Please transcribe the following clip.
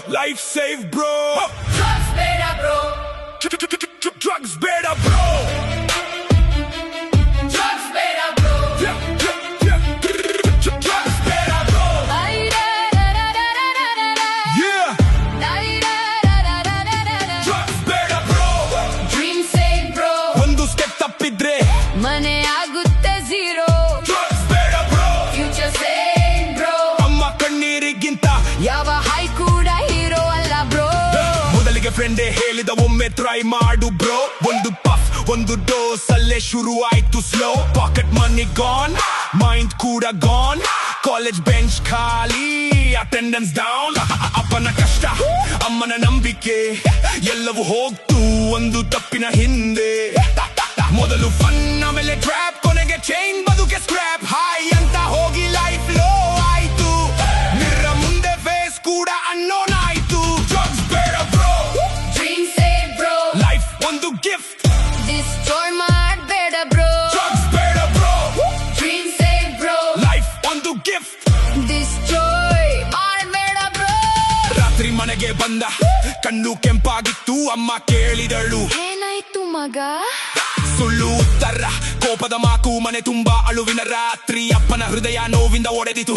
Life save bro. Drugs better bro. Drugs better bro. Drugs better bro. Drugs better bro. Yeah. Drugs better bro. Dream save bro. ಒಂದು step ತಪ್ಪಿದ್ರೆ ಮನೆ ಆಗುತ್ತೆ zero. Drugs better bro. Future save bro. ಅಮ್ಮ ಕಣ್ಣೀರಿಗಿಂತ ಯಾವ high ಕೂಡ hero ಅಲ್ಲ bro. ಮೊದಲಿಗೆ ಫ್ರೆಂಡೇ ಹೇಳಿದ ಒಮ್ಮೆ ಟ್ರೈ ಮಾಡು ಬ್ರೋ. ಒಂದು ಪಫ್ ಒಂದು ಡೋಸ್ ಅಲ್ಲೇ ಶುರು ಆಯ್ತು slow. Pocket money gone, mind ಕೂಡ ಗಾನ್. ಕಾಲೇಜ್ ಬೆಂಚ್ ಖಾಲಿ, ಅಟೆಂಡೆನ್ಸ್ ಡೌನ್. ಅಪ್ಪನ ಕಷ್ಟ, ಅಮ್ಮನ ನಂಬಿಕೆ ಎಲ್ಲವೂ ಹೋಗ್ತು ಒಂದು ತಪ್ಪಿನ ಹಿಂದೆ. ಮೊದಲು ಫನ್, ಆಮೇಲೆ ಟ್ರ್ಯಾಪ್, ಕೊನೆಗೆ ಚೈನ್, ಬದುಕೆ ಸ್ಕ್ರ್ಯಾಪ್. ಹಾಯ್ ಅಂತ ಹೋಗಿ ಲೈಫ್ ಲೋ ಆಯ್ತು. ಮಿರ್ರ ಮುಂದೆ ಫೇಸ್ ಕೂಡ ಅನ್ನೋನ್ ಆಯ್ತು. Drugs better bro. Dream save bro. Life ಒಂದು ಗಿಫ್ಟ್. Destroy ಮಾಡಬೇಡ bro. Drugs better bro. Dream save bro. Life ಒಂದು ಗಿಫ್ಟ್. Destroy ಮಾಡಬೇಡ ಬ್ರೋ. ರಾತ್ರಿ ಮನೆಗೆ ಬಂದ, ಕಣ್ಣು ಕೆಂಪಾಗಿತ್ತು. ಅಮ್ಮ ಕೇಳಿದಳು ಏನಾಯ್ತು ಮಗ? ಸುಳ್ಳು ಉತ್ತರ, ಕೋಪದ ಮಾತು, ಮನೆ ತುಂಬಾ ಅಳುವಿನ ರಾತ್ರಿ. ಅಪ್ಪನ ಹೃದಯ ನೋವಿಂದ ಒಡೆದಿತು.